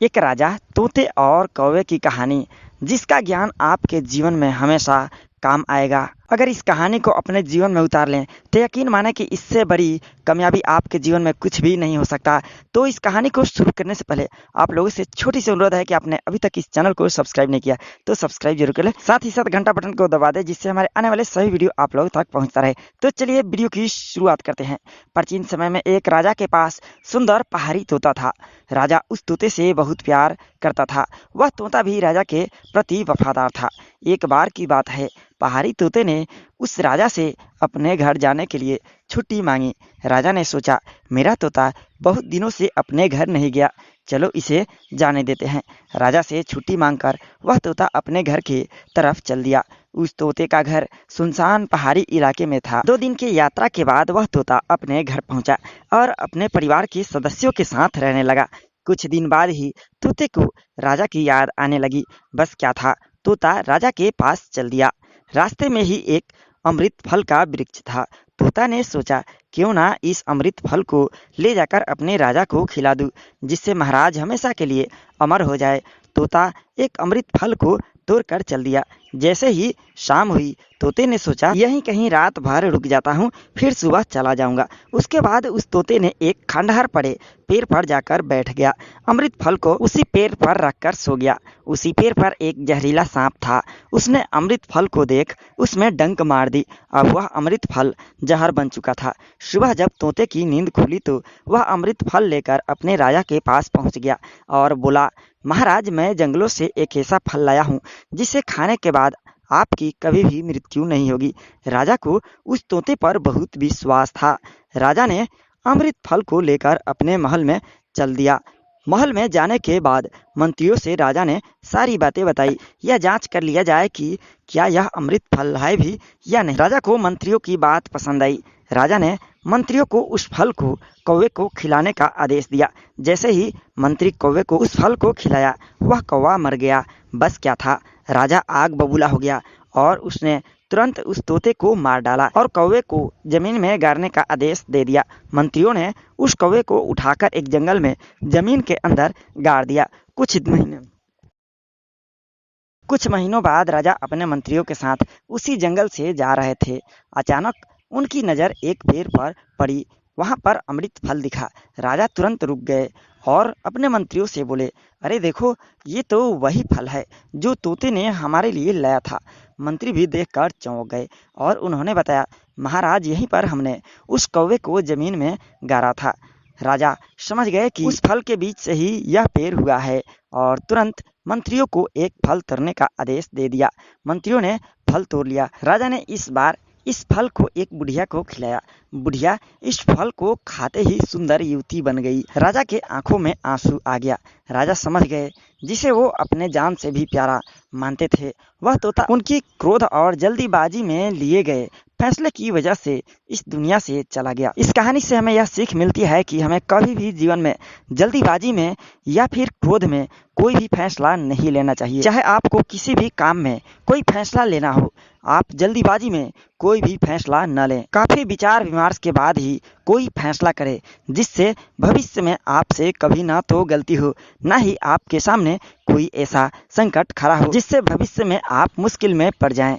एक राजा तोते और कौवे की कहानी, जिसका ज्ञान आपके जीवन में हमेशा काम आएगा। अगर इस कहानी को अपने जीवन में उतार लें तो यकीन माने कि इससे बड़ी कामयाबी आपके जीवन में कुछ भी नहीं हो सकता। तो इस कहानी को शुरू करने से पहले आप लोगों से छोटी सी अनुरोध है कि आपने अभी तक इस चैनल को सब्सक्राइब नहीं किया तो सब्सक्राइब जरूर कर ले, साथ ही साथ घंटा बटन को दबा दे, जिससे हमारे आने वाले सभी वीडियो आप लोगों तक पहुंचता रहे। तो चलिए वीडियो की शुरुआत करते हैं। प्राचीन समय में एक राजा के पास सुंदर पहाड़ी तोता था। राजा उस तोते से बहुत प्यार करता था। वह तोता भी राजा के प्रति वफादार था। एक बार की बात है, पहाड़ी तोते ने उस राजा से अपने घर जाने के लिए छुट्टी मांगी। राजा ने सोचा, मेरा तोता बहुत दिनों से अपने घर नहीं गया, चलो इसे जाने देते हैं। राजा से छुट्टी मांगकर वह तोता अपने घर की तरफ चल दिया। उस तोते का घर सुनसान पहाड़ी इलाके में था। 2 दिन की यात्रा के बाद वह तोता अपने घर पहुंचा और अपने परिवार के सदस्यों के साथ रहने लगा। कुछ दिन बाद ही तोते को राजा की याद आने लगी। बस क्या था, तोता राजा के पास चल दिया। रास्ते में ही एक अमृत फल का वृक्ष था। तोता ने सोचा, क्यों ना इस अमृत फल को ले जाकर अपने राजा को खिला दूं, जिससे महाराज हमेशा के लिए अमर हो जाए। तोता एक अमृत फल को तोड़कर चल दिया। जैसे ही शाम हुई, तोते ने सोचा, यहीं कहीं रात भर रुक जाता हूँ, फिर सुबह चला जाऊंगा। उसके बाद उस तोते ने एक खंडहर पड़े पेड़ पर जाकर बैठ गया। अमृत फल को उसी पेड़ पर रखकर सो गया। उसी पेड़ पर एक जहरीला सांप था। उसने अमृत फल को देख उसमें डंक मार दी। अब वह अमृत फल जहर बन चुका था। सुबह जब तोते की नींद खुली तो वह अमृत फल लेकर अपने राजा के पास पहुंच गया और बोला, महाराज, मैं जंगलों से एक ऐसा फल लाया हूँ जिसे खाने के बाद आपकी कभी भी मृत्यु नहीं होगी। राजा को उस तोते पर बहुत विश्वास था। राजा ने अमृत फल को लेकर अपने महल में चल दिया। महल में जाने के बाद मंत्रियों से राजा ने सारी बातें बताई। यह जांच कर लिया जाए कि क्या यह अमृत फल है भी या नहीं। राजा को मंत्रियों की बात पसंद आई। राजा ने मंत्रियों को उस फल को कौवे को खिलाने का आदेश दिया। जैसे ही मंत्री कौवे को उस फल को खिलाया, वह कौवा मर गया। बस क्या था, राजा आग बबूला हो गया और उसने तुरंत उस तोते को मार डाला और कौवे को जमीन में गाड़ने का आदेश दे दिया। मंत्रियों ने उस कौवे को उठाकर एक जंगल में जमीन के अंदर गाड़ दिया। कुछ महीनों बाद राजा अपने मंत्रियों के साथ उसी जंगल से जा रहे थे। अचानक उनकी नज़र एक पेड़ पर पड़ी। वहां पर अमृत फल दिखा। राजा तुरंत रुक गए और अपने मंत्रियों से बोले, अरे देखो, ये तो वही फल है जो तोते ने हमारे लिए लाया था। मंत्री भी देखकर चौंक गए और उन्होंने बताया, महाराज, यहीं पर हमने उस कौवे को जमीन में गाड़ा था। राजा समझ गए कि उस फल के बीच से ही यह पेड़ हुआ है और तुरंत मंत्रियों को एक फल तोड़ने का आदेश दे दिया। मंत्रियों ने फल तोड़ लिया। राजा ने इस बार इस फल को एक बुढ़िया को खिलाया। बुढ़िया इस फल को खाते ही सुंदर युवती बन गई। राजा के आंखों में आंसू आ गया। राजा समझ गए, जिसे वो अपने जान से भी प्यारा मानते थे, वह तोता उनकी क्रोध और जल्दीबाजी में लिए गए फैसले की वजह से इस दुनिया से चला गया। इस कहानी से हमें यह सीख मिलती है कि हमें कभी भी जीवन में जल्दीबाजी में या फिर क्रोध में कोई भी फैसला नहीं लेना चाहिए। चाहे आपको किसी भी काम में कोई फैसला लेना हो, आप जल्दीबाजी में कोई भी फैसला न लें। काफी विचार विमर्श के बाद ही कोई फैसला करें, जिससे भविष्य में आपसे कभी ना तो गलती हो, ना ही आपके सामने कोई ऐसा संकट खड़ा हो जिससे भविष्य में आप मुश्किल में पड़ जाएं।